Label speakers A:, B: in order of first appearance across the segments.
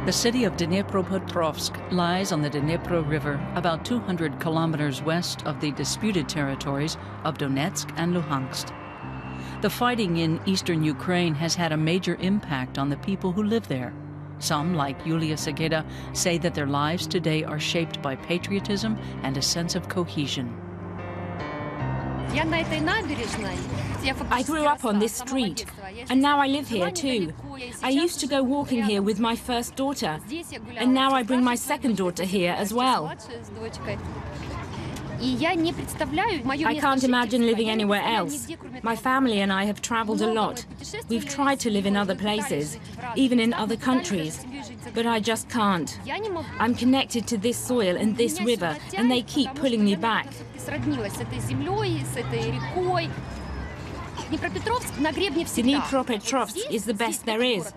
A: The city of Dnipropetrovsk lies on the Dnipro River, about 200 kilometers west of the disputed territories of Donetsk and Luhansk. The fighting in eastern Ukraine has had a major impact on the people who live there. Some, like Yulia Segeda, say that their lives today are shaped by patriotism and a sense of cohesion.
B: I grew up on this street, and now I live here too. I used to go walking here with my first daughter, and now I bring my second daughter here as well. I can't imagine living anywhere else. My family and I have traveled a lot. We've tried to live in other places, even in other countries, but I just can't. I'm connected to this soil and this river, and they keep pulling me back. Dnipropetrovsk is the best there is.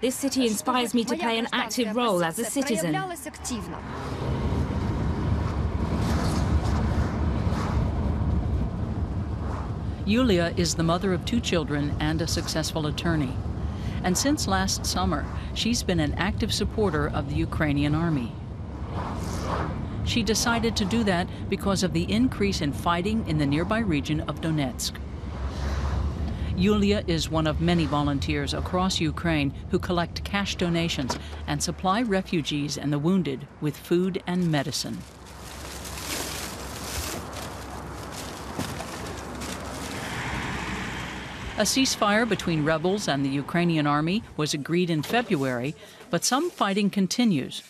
B: This city inspires me to play an active role as a citizen.
A: Yulia is the mother of 2 children and a successful attorney. And since last summer, she's been an active supporter of the Ukrainian army. She decided to do that because of the increase in fighting in the nearby region of Donetsk. Yulia is one of many volunteers across Ukraine who collect cash donations and supply refugees and the wounded with food and medicine. A ceasefire between rebels and the Ukrainian army was agreed in February, but some fighting continues.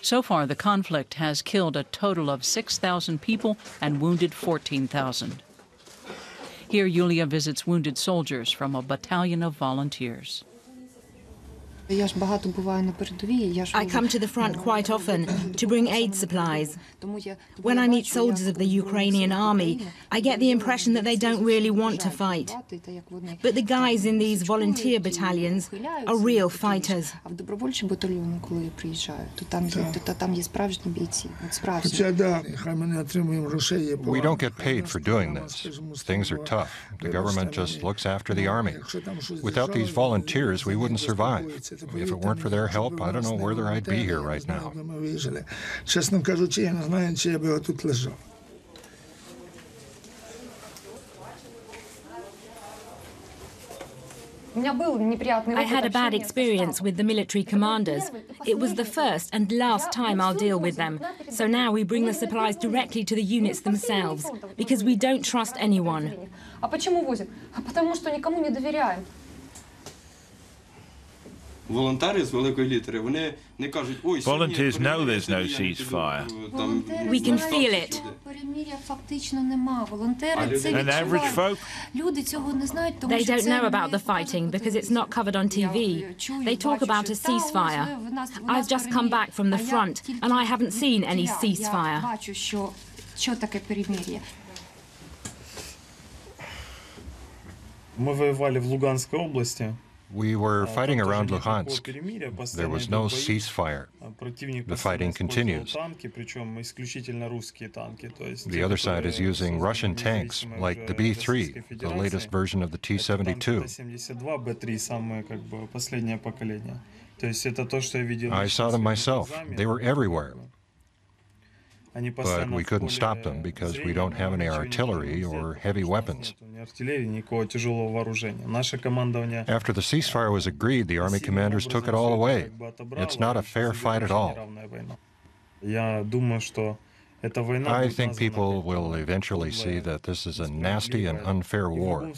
A: So far, the conflict has killed a total of 6,000 people and wounded 14,000. Here, Yulia visits wounded soldiers from a battalion of volunteers.
B: I come to the front quite often to bring aid supplies. When I meet soldiers of the Ukrainian army, I get the impression that they don't really want to fight. But the guys in these volunteer battalions are real fighters.
C: We don't get paid for doing this. Things are tough. The government just looks after the army. Without these volunteers, we wouldn't survive. If it weren't for their help, I don't know whether I'd be here right now.
B: I had a bad experience with the military commanders. It was the first and last time I'll deal with them. So now we bring the supplies directly to the units themselves, because we don't trust anyone.
D: Volunteers know there's no ceasefire.
B: We can feel it.
D: And average folk?
B: They don't know about the fighting because it's not covered on TV. They talk about a ceasefire. I've just come back from the front and I haven't seen any ceasefire.
C: We were fighting around Luhansk. There was no ceasefire. The fighting continues. The other side is using Russian tanks, like the B-3, the latest version of the T-72. I saw them myself. They were everywhere. But we couldn't stop them because we don't have any artillery or heavy weapons. After the ceasefire was agreed, the army commanders took it all away. It's not a fair fight at all. I think people will eventually see that this is a nasty and unfair war.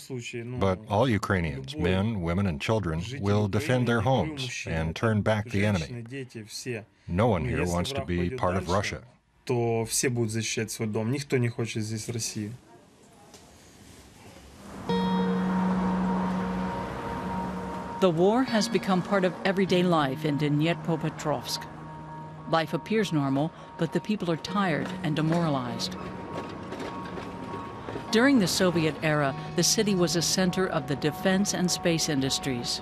C: But all Ukrainians, men, women, and children, will defend their homes and turn back the enemy. No one here wants to be part of Russia.
A: The war has become part of everyday life in Dnipropetrovsk. Life appears normal, but the people are tired and demoralized. During the Soviet era, the city was a center of the defense and space industries.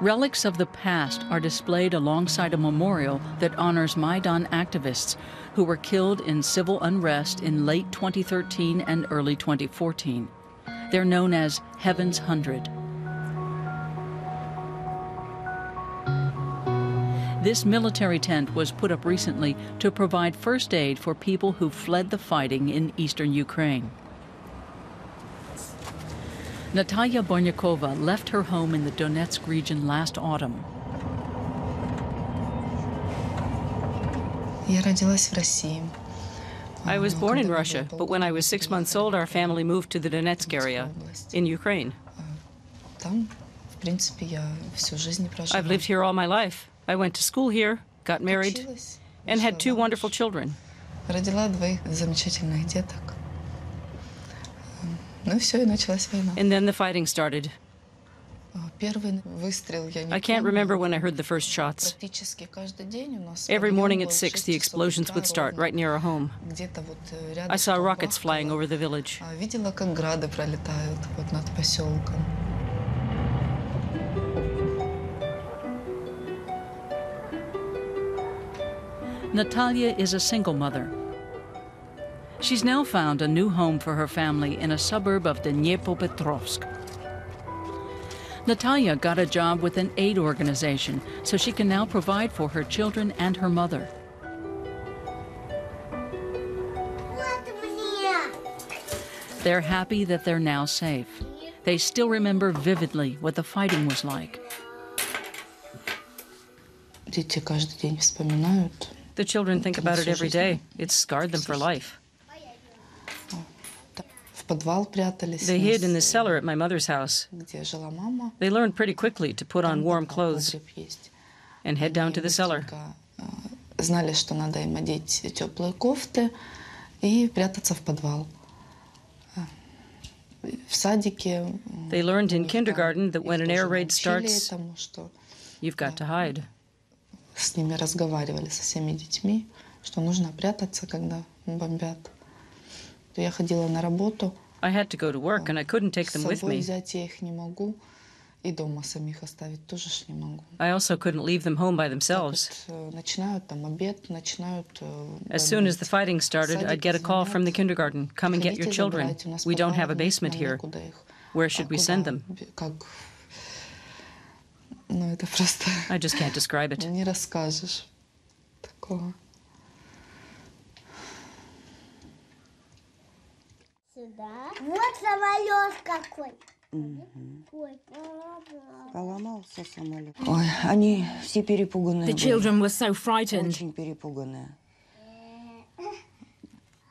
A: Relics of the past are displayed alongside a memorial that honors Maidan activists who were killed in civil unrest in late 2013 and early 2014. They're known as Heaven's 100. This military tent was put up recently to provide first aid for people who fled the fighting in eastern Ukraine. Natalia Bornyakova left her home in the Donetsk region last autumn.
E: I was born in Russia, but when I was 6 months old, our family moved to the Donetsk area in Ukraine. I've lived here all my life. I went to school here, got married, and had 2 wonderful children. And then the fighting started. I can't remember when I heard the first shots. Every morning at 6, the explosions would start right near our home. I saw rockets flying over the village.
A: Natalia is a single mother. She's now found a new home for her family in a suburb of Dnipropetrovsk. Natalia got a job with an aid organization, so she can now provide for her children and her mother. They're happy that they're now safe. They still remember vividly what the fighting was like.
E: The children think about it every day. It's scarred them for life. They hid in the cellar at my mother's house. They learned pretty quickly to put on warm clothes and head down to the cellar. They learned in kindergarten that when an air raid starts, you've got to hide.
F: С ними разговаривали, со всеми детьми, что нужно прятаться, когда бомбят. Я ходила на работу.
E: I had to go to work, and I couldn't take them with me.
F: Взять я их не могу, и дома самих оставить тоже не могу.
E: I also couldn't leave them home by themselves.
F: Начинают там обед, начинают.
E: As soon as the fighting started, I'd get a call from the kindergarten. Come and get your children. We don't have a basement here. Where should we send them? I just can't describe it.
F: Не расскажешь такого.
G: Вот самолет какой.
H: Ой, они все перепуганные.
B: The children were so frightened.
H: Очень перепуганные.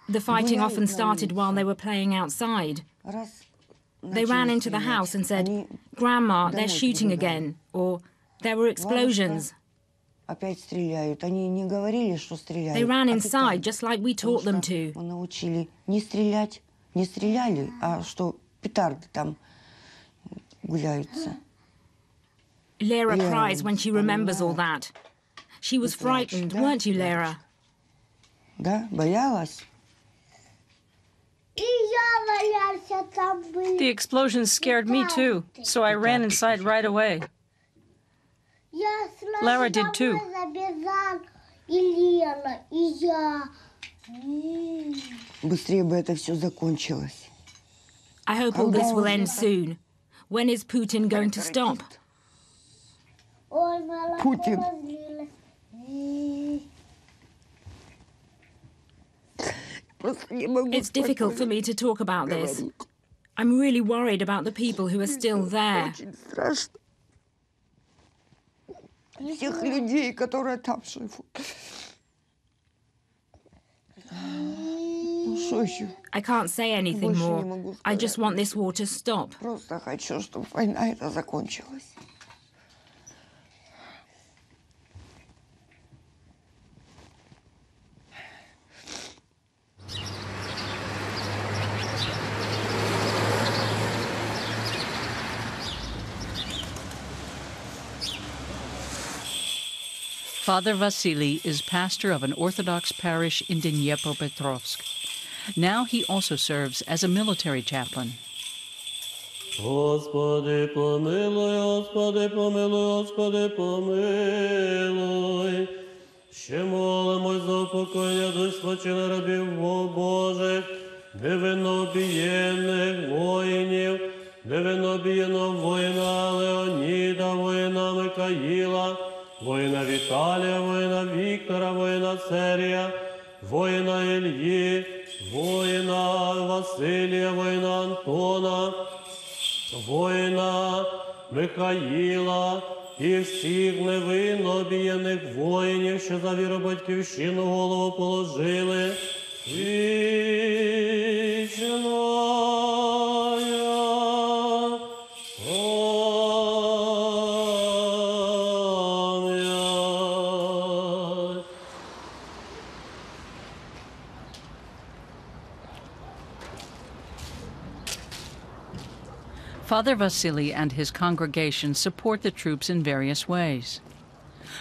B: The fighting often started while they were playing outside. They ran into the house and said, "Grandma, they're shooting again," or "There were explosions."
H: Опять стреляют. Они не говорили, что стреляют.
B: They ran inside just like we taught them to.
H: Мы научили не стрелять, не стреляли, а что петарды там гуляются.
B: Lera cries when she remembers all that. She was frightened, weren't you, Lera?
H: Да, боялась.
E: The explosions scared me too, so I ran inside right away. Lara did too.
H: Быстрее бы это все закончилось.
B: I hope all this will end soon. When is Putin going to stop?
H: Putin.
B: It's difficult for me to talk about this. I'm really worried about the people who are still there.
H: Всех людей, которые там живут. Что еще?
B: I can't say anything more. I just want this war to stop.
H: Просто хочу, чтобы война эта закончилась.
A: Father Vasily is pastor of an Orthodox parish in Dnipropetrovsk. Now he also serves as a military chaplain.
I: Господи, помилуй, Господи, помилуй, Господи, помилуй. Ще молимось за упокоєння душ спочилих рабів Божих, невинно обієнних воїнів, невинно обієнного воїна Леоніда, воїна Микаїла, воїна Віталія, воїна Віктора, воїна Серія, воїна Ільї, воїна Василія, воїна Антона, воїна Михаїла і всіх невинно обієних воїнів, що за віру батьківщину голову положили.
A: Father Vasily and his congregation support the troops in various ways.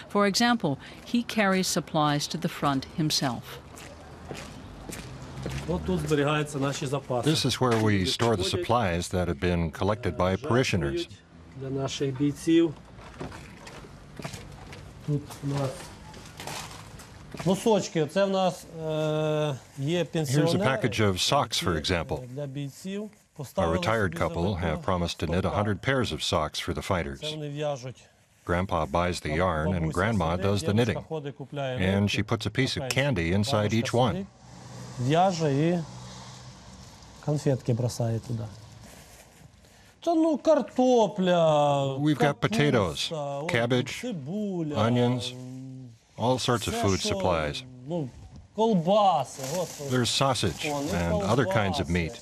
A: For example, he carries supplies to the front himself.
C: This is where we store the supplies that have been collected by parishioners. Here's a package of socks, for example. A retired couple have promised to knit 100 pairs of socks for the fighters. Grandpa buys the yarn and Grandma does the knitting. And she puts a piece of candy inside each one.
I: We've
C: got potatoes, cabbage, onions, all sorts of food supplies. There's sausage and other kinds of meat.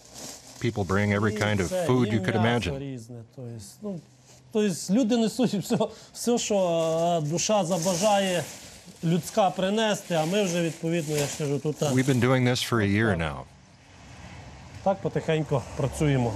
C: People bring every kind of food you could imagine.
I: Люди несуть все, що душа забажає людська принести, а ми вже відповідно, я ж кажу, тут.
C: We've been doing this for a year now.
I: Так потихеньку працюємо.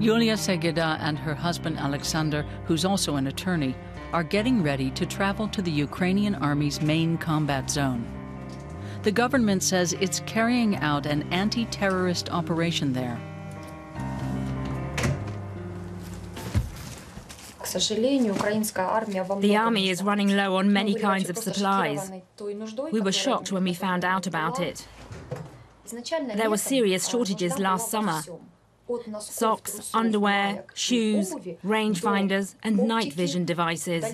A: Yulia Segeda and her husband Alexander, who's also an attorney, are getting ready to travel to the Ukrainian army's main combat zone. The government says it's carrying out an anti-terrorist operation there.
B: The army is running low on many kinds of supplies. We were shocked when we found out about it. There were serious shortages last summer. Socks, underwear, shoes, rangefinders, and night vision devices.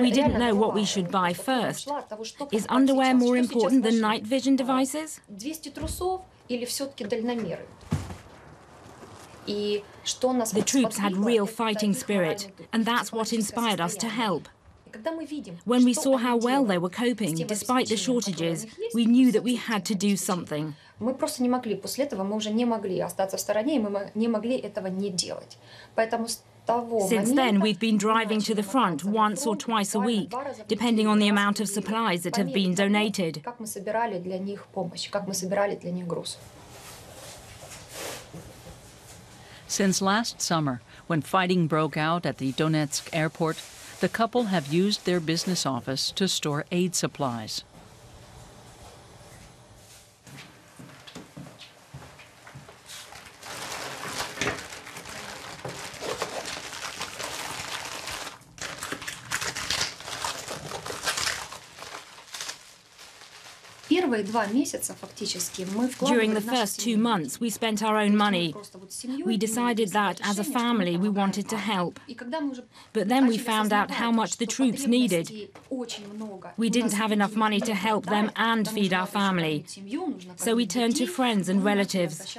B: We didn't know what we should buy first. Is underwear more important than night vision devices? The troops had real fighting spirit, and that's what inspired us to help. When we saw how well they were coping, despite the shortages, we knew that we had to do something. Since then, we've been driving to the front once or twice a week, depending on the amount of supplies that have been donated.
A: Since last summer, when fighting broke out at the Donetsk airport, the couple have used their business office to store aid supplies.
B: During the first 2 months, we spent our own money. We decided that, as a family, we wanted to help. But then we found out how much the troops needed. We didn't have enough money to help them and feed our family. So we turned to friends and relatives.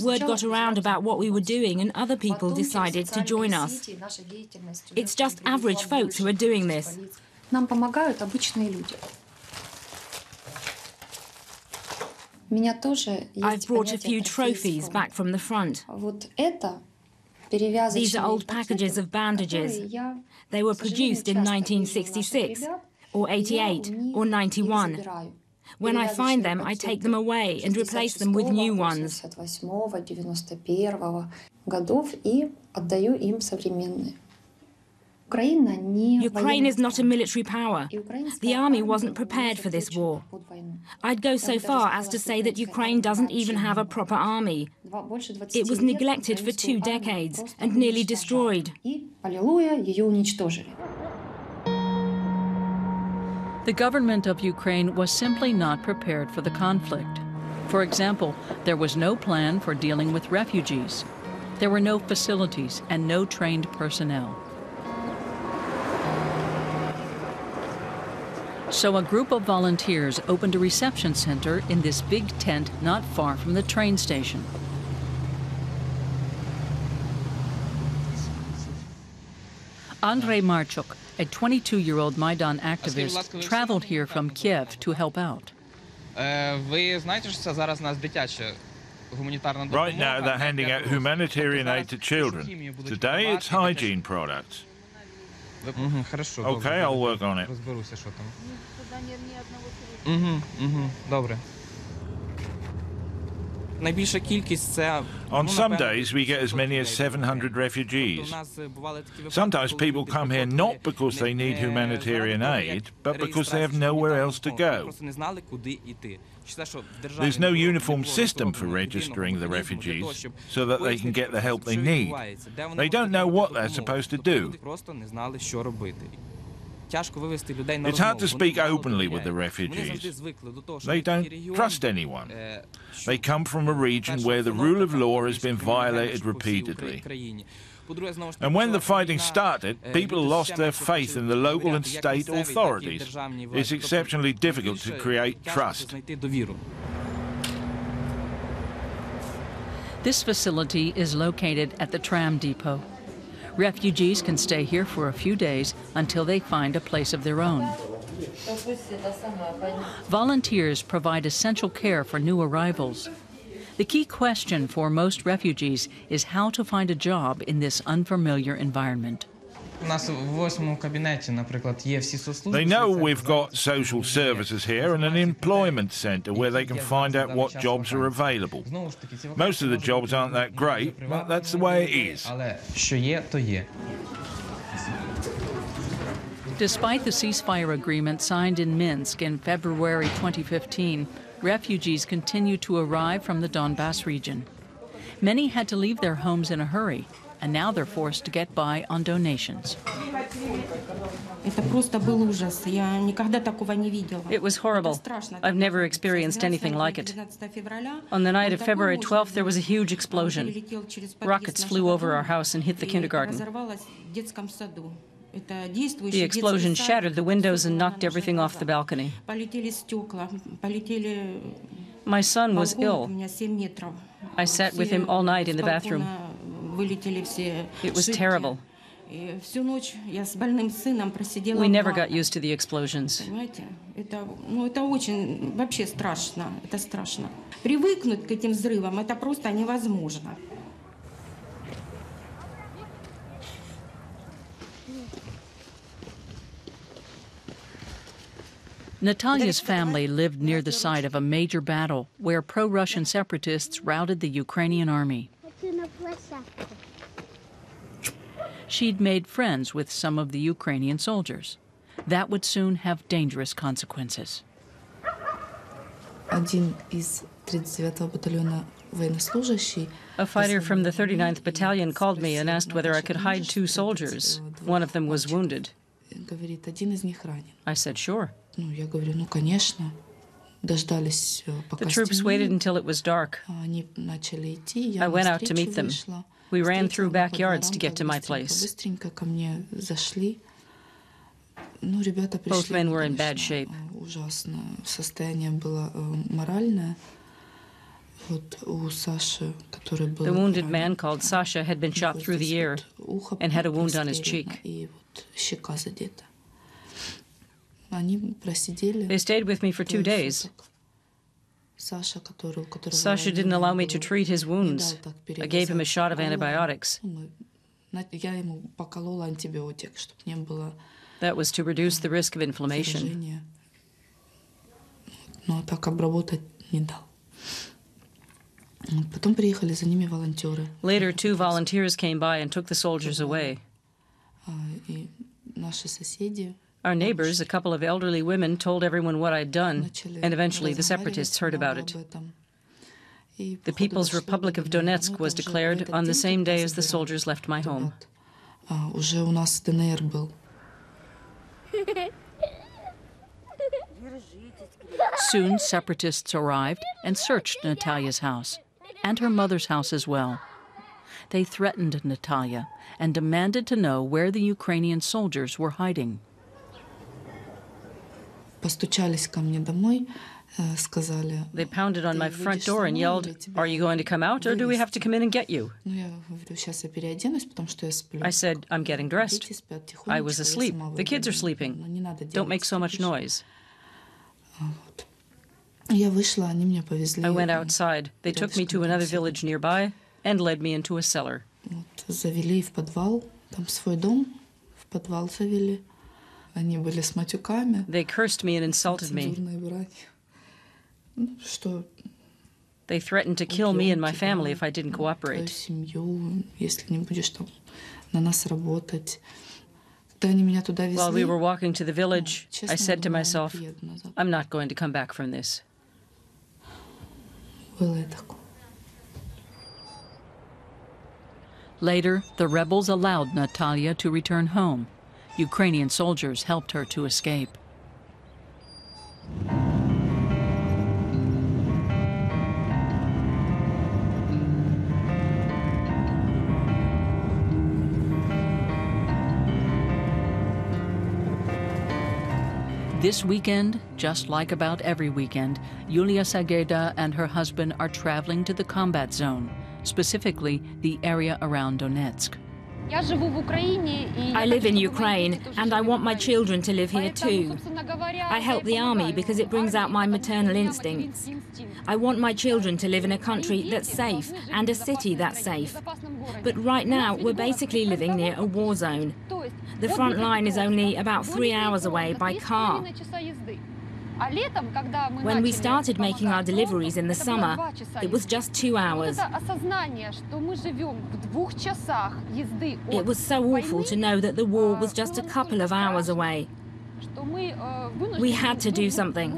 B: Word got around about what we were doing, and other people decided to join us. It's just average folks who are doing this. I've brought a few trophies back from the front. These are old packages of bandages. They were produced in 1966, or 88, or 91. When I find them, I take them away and replace them with new ones. Ukraine is not a military power. The army wasn't prepared for this war. I'd go so far as to say that Ukraine doesn't even have a proper army. It was neglected for 2 decades and nearly
A: The government of Ukraine was simply not prepared for the conflict. For example, there was no plan for dealing with refugees. There were no facilities and no trained personnel. So a group of volunteers opened a reception center in this big tent not far from the train station. Andrei Marchuk, a 22-year-old Maidan activist, traveled here from Kiev to help out.
D: Right now they're handing out humanitarian aid to children. Today it's hygiene products. Okay, I'll work on it. On some days we get as many as 700 refugees. Sometimes people come here not because they need humanitarian aid, but because they have nowhere else to go. There's no uniform system for registering the refugees so that they can get the help they need. They don't know what they're supposed to do. It's hard to speak openly with the refugees. They don't trust anyone. They come from a region where the rule of law has been violated repeatedly. And when the fighting started, people lost their faith in the local and state authorities. It's exceptionally difficult to create trust.
A: This facility is located at the tram depot. Refugees can stay here for a few days until they find a place of their own. Volunteers provide essential care for new arrivals. The key question for most refugees is how to find a job in this unfamiliar environment.
D: They know we've got social services here and an employment centre where they can find out what jobs are available. Most of the jobs aren't that great, but that's the way it is.
A: Despite the ceasefire agreement signed in Minsk in February 2015, refugees continue to arrive from the Donbass region. Many had to leave their homes in a hurry, and now they're forced to get by on donations.
E: It was horrible. I've never experienced anything like it. On the night of February 12th, there was a huge explosion. Rockets flew over our house and hit the kindergarten. The explosion shattered the windows and knocked everything off the balcony. My son was ill. I sat with him all night in the bathroom. It was terrible. We never got used to the explosions.
A: Natalia's family lived near the site of a major battle where pro-Russian separatists routed the Ukrainian army. She'd made friends with some of the Ukrainian soldiers. That would soon have dangerous consequences.
F: A
E: fighter from the 39th Battalion called me and asked whether I could hide 2 soldiers. One of them was wounded. I said, sure. The troops waited until it was dark. I went out to meet them. We ran through backyards to get to my place. Both men were in bad shape. The wounded man, called Sasha, had been shot through the ear and had a wound on his cheek. They stayed with me for 2 days. Sasha didn't allow me to treat his wounds. I gave him a shot of antibiotics. That was to reduce the risk of inflammation. Later, 2 volunteers came by and took the soldiers away. Our neighbors, a couple of elderly women, told everyone what I'd done, and eventually the separatists heard about it. The People's Republic of Donetsk was declared on the same day as the soldiers left my home.
A: Soon, separatists arrived and searched Natalia's house, and her mother's house as well. They threatened Natalia and demanded to know where the Ukrainian soldiers were hiding.
E: They pounded on my front door and yelled, "Are you going to come out, or do we have to come in and get you?" I said, "I'm getting dressed. I was asleep. The kids are sleeping. Don't make so much noise." I went outside. They took me to another village nearby and led me into a cellar. They cursed me and insulted me. They threatened to kill me and my family if I didn't cooperate. While we were walking to the village, I said to myself, "I'm not going to come back from this."
A: Later, the rebels allowed Natalia to return home. Ukrainian soldiers helped her to escape. This weekend, just like about every weekend, Yulia Sageda and her husband are traveling to the combat zone, specifically the area around Donetsk.
B: I live in Ukraine, and I want my children to live here too. I help the army because it brings out my maternal instincts. I want my children to live in a country that's safe and a city that's safe. But right now, we're basically living near a war zone. The front line is only about 3 hours away by car. When we started making our deliveries in the summer, it was just 2 hours. It was so awful to know that the war was just a couple of hours away. We had to do something.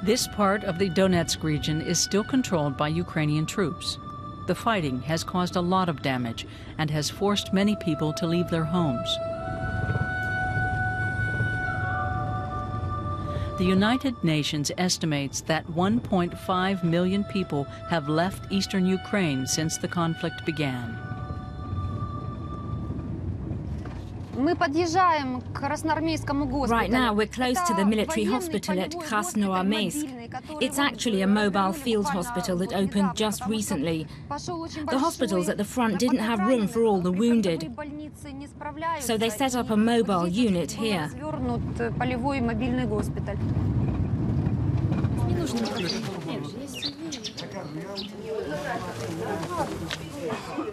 A: This part of the Donetsk region is still controlled by Ukrainian troops. The fighting has caused a lot of damage and has forced many people to leave their homes. The United Nations estimates that 1.5 million people have left eastern Ukraine since the conflict began.
B: Right now, we're close to the military hospital at Krasnoarmeysk. It's actually a mobile field hospital that opened just recently. The hospitals at the front didn't have room for all the wounded, so they set up a mobile unit here.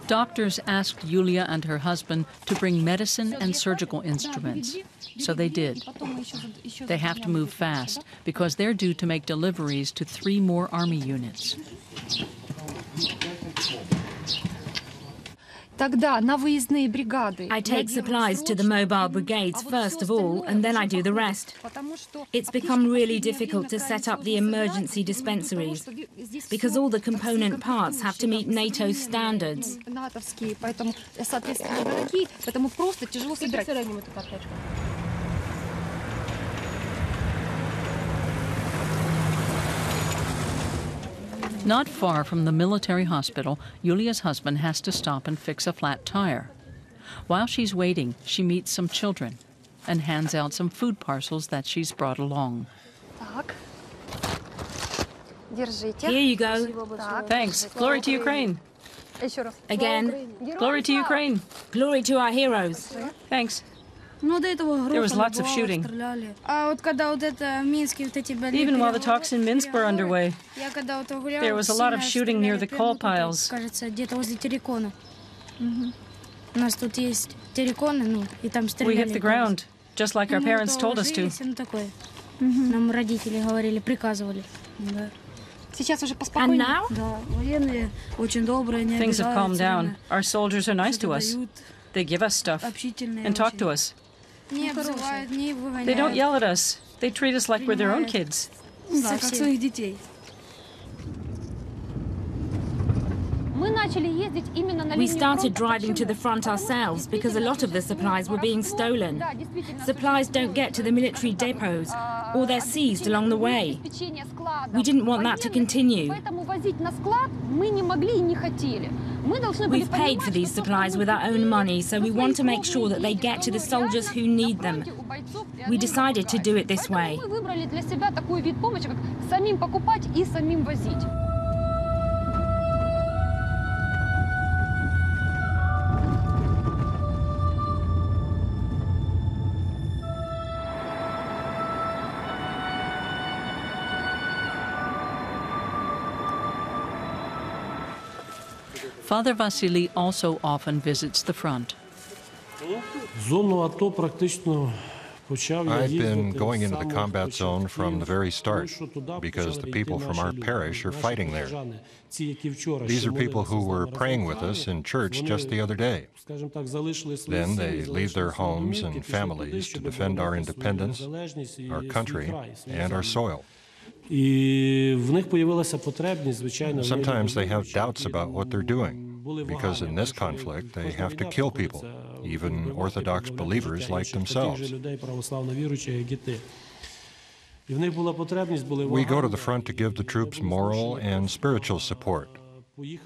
A: Doctors asked Yulia and her husband to bring medicine and surgical instruments, so they did. They have to move fast because they're due to make deliveries to 3 more army units.
B: I take supplies to the mobile brigades first of all, and then I do the rest. It's become really difficult to set up the emergency dispensaries because all the component parts have to meet NATO standards.
A: Not far from the military hospital, Yulia's husband has to stop and fix a flat tire. While she's waiting, she meets some children and hands out some food parcels that she's brought along.
B: Here you go.
E: Thanks. Glory to Ukraine.
B: Again.
E: Glory to Ukraine.
B: Glory to our heroes.
E: Thanks. There was lots of shooting. Even while the talks in Minsk were underway, there was a lot of shooting near the coal piles. We hit the ground, just like our parents told us to.
B: And now?
E: Things have calmed down. Our soldiers are nice to us. They give us stuff and talk to us. They don't yell at us. They treat us like we're their own kids.
B: We started driving to the front ourselves because a lot of the supplies were being stolen. Supplies don't get to the military depots, or they're seized along the way. We didn't want that to continue. We've paid for these supplies with our own money, so we want to make sure that they get to the soldiers who need them. We decided to do it this way.
A: Father Vasily also often visits the front.
C: I've been going into the combat zone from the very start because the people from our parish are fighting there. These are people who were praying with us in church just the other day. Then they leave their homes and families to defend our independence, our country, and our soil. Sometimes they have doubts about what they're doing, because in this conflict they have to kill people, even Orthodox believers like themselves. We go to the front to give the troops moral and spiritual support. We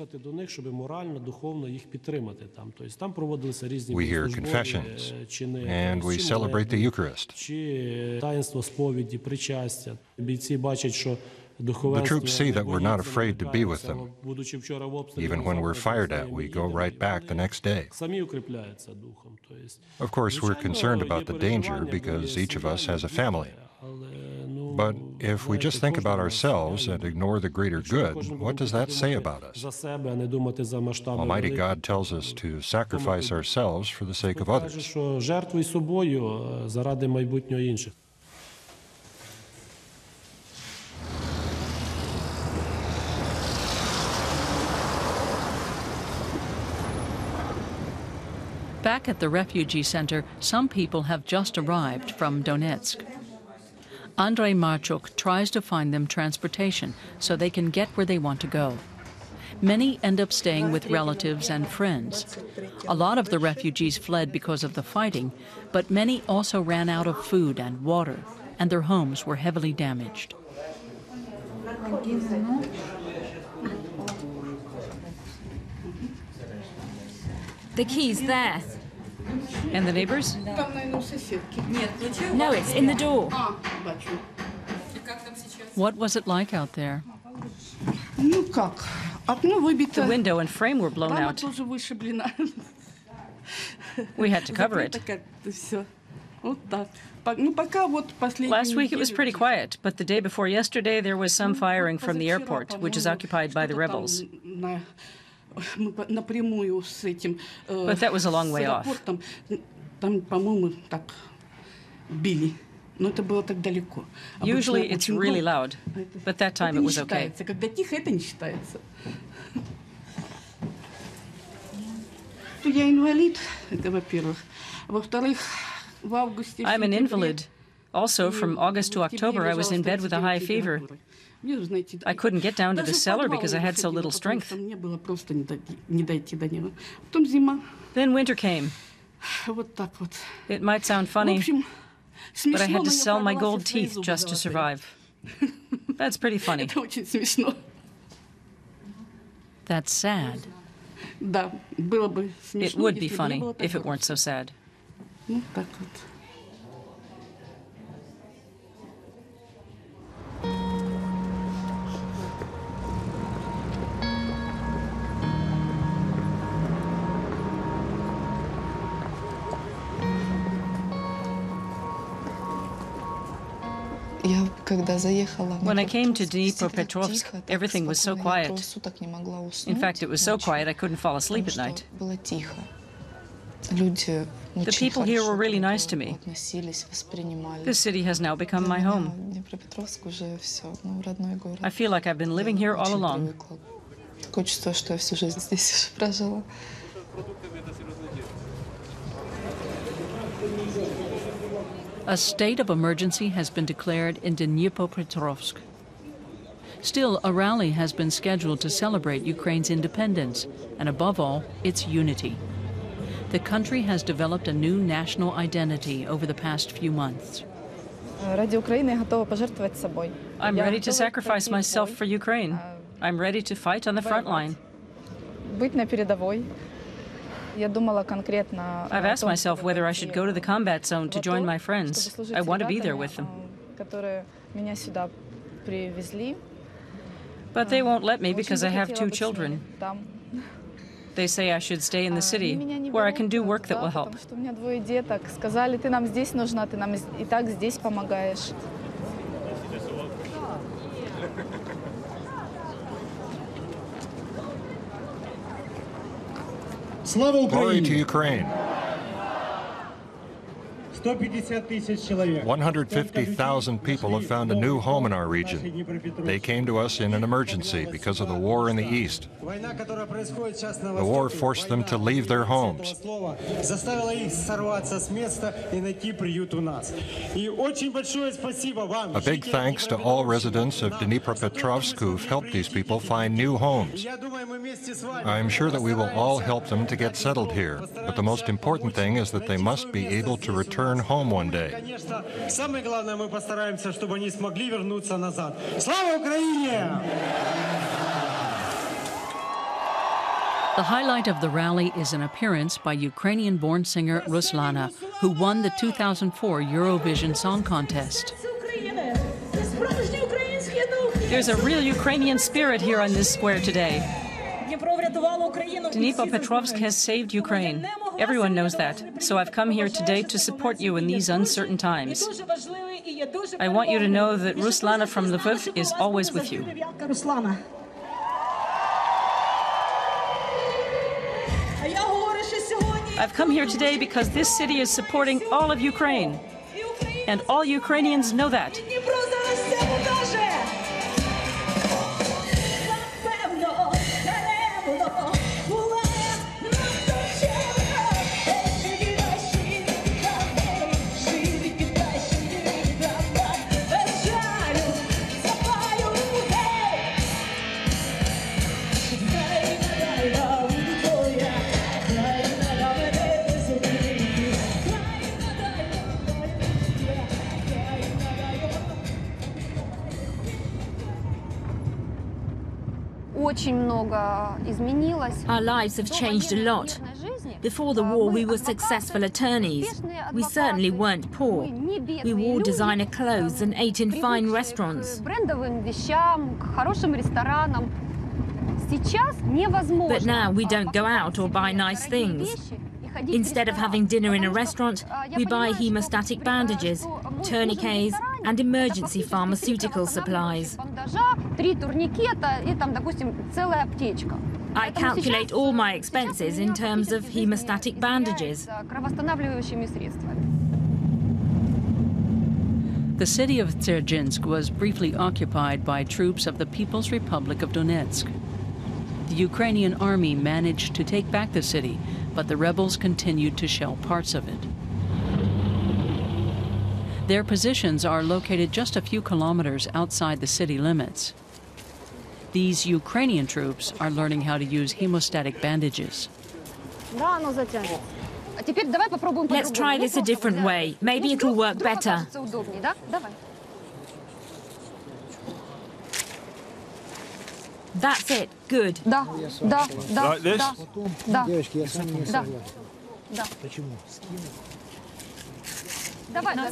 C: hear confessions, and we celebrate the Eucharist. The troops see that we're not afraid to be with them. Even when we're fired at, we go right back the next day. Of course, we're concerned about the danger because each of us has a family. But if we just think about ourselves and ignore the greater good, what does that say about us? Almighty God tells us to sacrifice ourselves for the sake of others.
A: Back at the refugee center, some people have just arrived from Donetsk. Andrei Marchuk tries to find them transportation so they can get where they want to go. Many end up staying with relatives and friends. A lot of the refugees fled because of the fighting, but many also ran out of food and water, and their homes were heavily damaged.
B: The key's there.
A: And the neighbors?
B: No, it's in the door.
A: What was it like out there? The window and frame were blown out. We had to cover it. Last week it was pretty quiet, but the day before yesterday there was some firing from the airport, which is occupied by the rebels. But that was a long way off. Usually it's really loud, but that time it was okay. I'm an invalid. Also, from August to October, I was in bed with a high fever. I couldn't get down to the cellar because I had so little strength. Then winter came. It might sound funny, but I had to sell my gold teeth just to survive. That's pretty funny. That's sad. It would be funny if it weren't so sad. When I came to Dnipropetrovsk, everything was so quiet. In fact, it was so quiet I couldn't fall asleep at night. The people here were really nice to me. This city has now become my home. I feel like I've been living here all along. A state of emergency has been declared in Dnipropetrovsk. Still, a rally has been scheduled to celebrate Ukraine's independence and, above all, its unity. The country has developed a new national identity over the past few months.
E: I'm ready to sacrifice myself for Ukraine. I'm ready to fight on the front line. I've asked myself whether I should go to the combat zone to join my friends. I want to be there with them. But they won't let me because I have 2 children. They say I should stay in the city, where I can do work that will help.
C: Glory to Ukraine. 150,000 people have found a new home in our region. They came to us in an emergency because of the war in the east. The war forced them to leave their homes. A big thanks to all residents of Dnipropetrovsk who've helped these people find new homes. I'm sure that we will all help them to get settled here, but the most important thing is that they must be able to return home one day.
A: The highlight of the rally is an appearance by Ukrainian-born singer Ruslana, who won the 2004 Eurovision Song Contest.
E: There's a real Ukrainian spirit here on this square today. Dnipropetrovsk has saved Ukraine. Everyone knows that. So I've come here today to support you in these uncertain times. I want you to know that Ruslana from Lviv is always with you. I've come here today because this city is supporting all of Ukraine. And all Ukrainians know that.
B: Our lives have changed a lot. Before the war, we were successful attorneys. We certainly weren't poor. We wore designer clothes and ate in fine restaurants. But now we don't go out or buy nice things. Instead of having dinner in a restaurant, we buy hemostatic bandages, tourniquets, and emergency pharmaceutical supplies. I calculate all my expenses in terms of hemostatic bandages.
A: The city of Dzerzhinsk was briefly occupied by troops of the People's Republic of Donetsk. The Ukrainian army managed to take back the city, but the rebels continued to shell parts of it. Their positions are located just a few kilometers outside the city limits. These Ukrainian troops are learning how to use hemostatic bandages.
B: Let's try this a different way. Maybe it'll work better. That's it. Good.
D: Like this?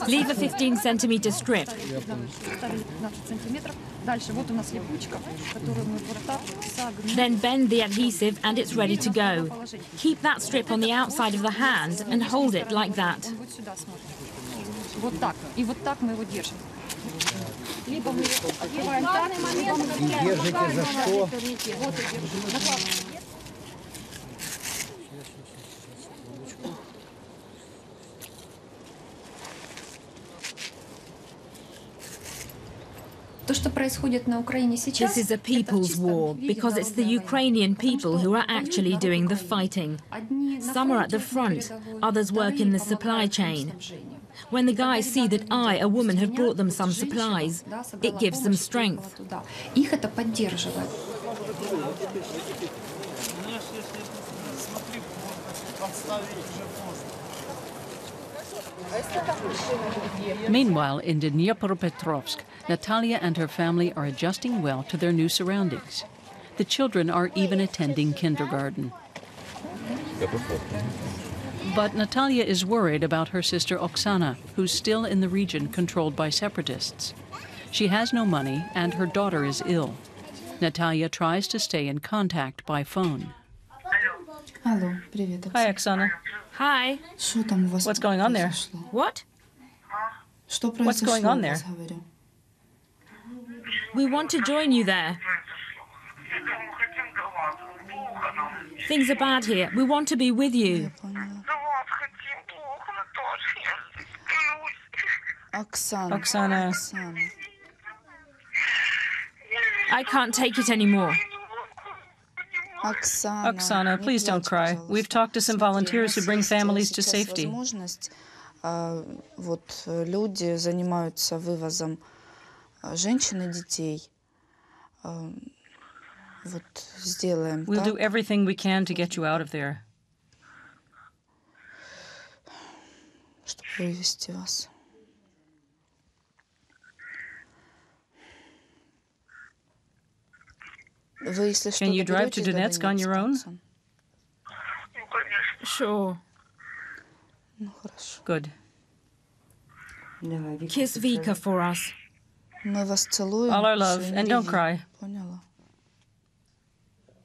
B: Leave a 15-centimeter strip. Then bend the adhesive and it's ready to go. Keep that strip on the outside of the hand and hold it like that. This is a people's war because it's the Ukrainian people who are actually doing the fighting. Some are at the front, others work in the supply chain. When the guys see that I, a woman, have brought them some supplies, it gives them strength.
A: Meanwhile, in Dnipropetrovsk, Natalia and her family are adjusting well to their new surroundings. The children are even attending kindergarten. But Natalia is worried about her sister Oksana, who's still in the region controlled by separatists. She has no money and her daughter is ill. Natalia tries to stay in contact by phone.
E: Hi, Oksana.
B: Hi.
E: What's going on there?
B: What?
E: What's going on there?
B: We want to join you there. Things are bad here. We want to be with you.
E: Oksana.
B: I can't take it anymore.
E: Oksana, please don't cry. We've talked to some volunteers who bring families to safety.
F: Люди занимаются вывозом женщин и детей.
E: We'll do everything we can to get you out of there.
F: Чтобы вывести вас.
E: Can you drive to Donetsk on your own?
B: Sure.
E: Good.
B: Kiss Vika for us.
E: All our love, and don't cry.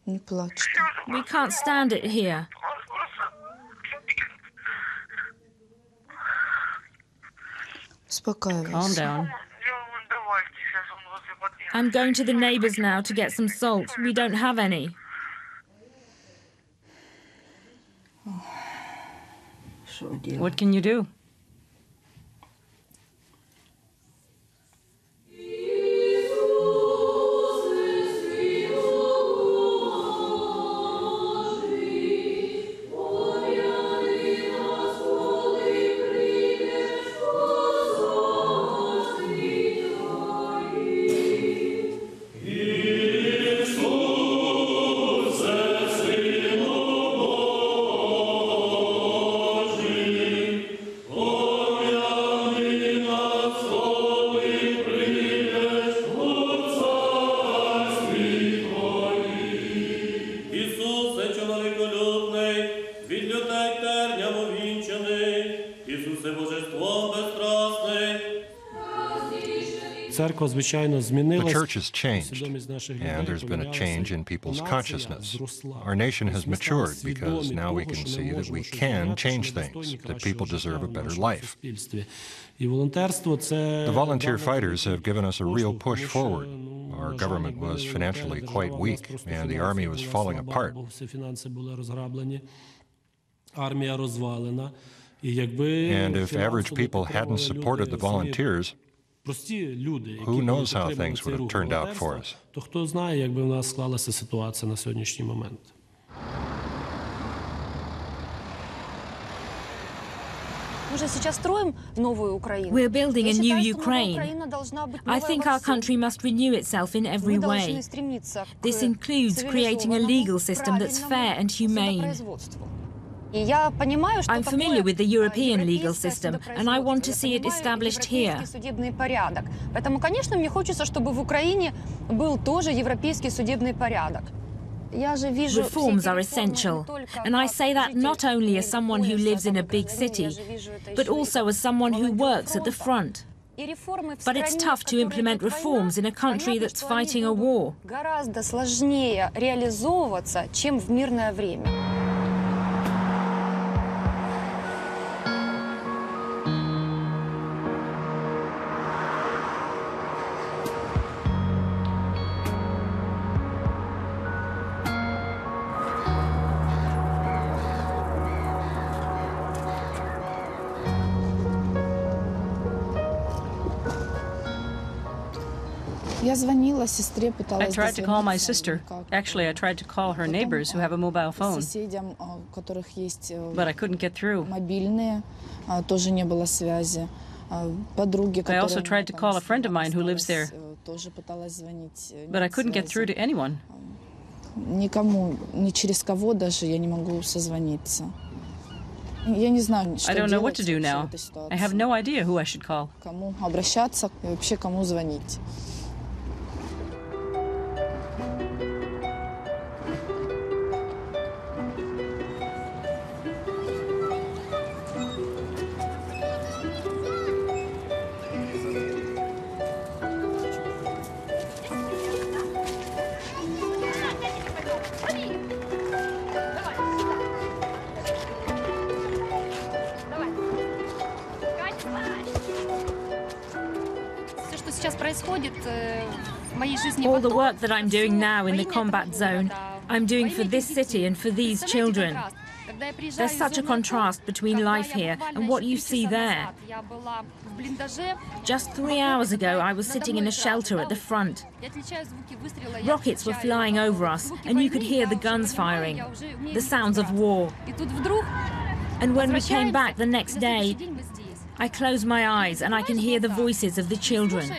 B: We can't stand it here.
E: Calm down.
B: I'm going to the neighbors now to get some salt. We don't have any.
E: What can you do?
C: The church has changed, and there's been a change in people's consciousness. Our nation has matured because now we can see that we can change things, that people deserve a better life. The volunteer fighters have given us a real push forward. Our government was financially quite weak, and the army was falling apart. And if average people hadn't supported the volunteers, who knows how things would have turned out for us?
B: We're building a new Ukraine. I think our country must renew itself in every way. This includes creating a legal system that's fair and humane. I'm familiar with the European legal system, and I want to see it established here. Reforms are essential, and I say that not only as someone who lives in a big city, but also as someone who works at the front. But it's tough to implement reforms in a country that's fighting a war.
E: I tried to call my sister. Actually, I tried to call her neighbors who have a mobile phone. But I couldn't get through. I also tried to call a friend of mine who lives there. But I couldn't get through to anyone. I don't know what to do now. I have no idea who I should call.
B: All the work that I'm doing now in the combat zone, I'm doing for this city and for these children. There's such a contrast between life here and what you see there. Just 3 hours ago, I was sitting in a shelter at the front. Rockets were flying over us, and you could hear the guns firing, the sounds of war. And when we came back the next day, I close my eyes and I can hear the voices of the children.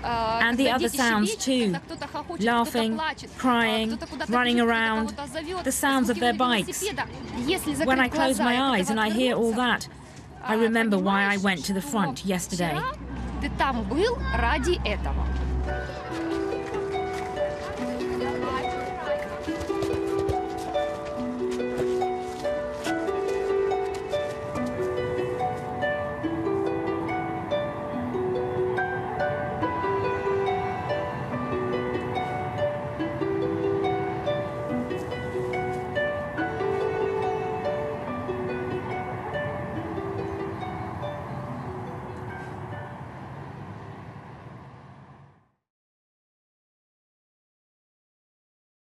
B: And the other sounds too. Laughing, crying, running around, the sounds of their bikes. When I close my eyes and I hear all that, I remember why I went to the front yesterday.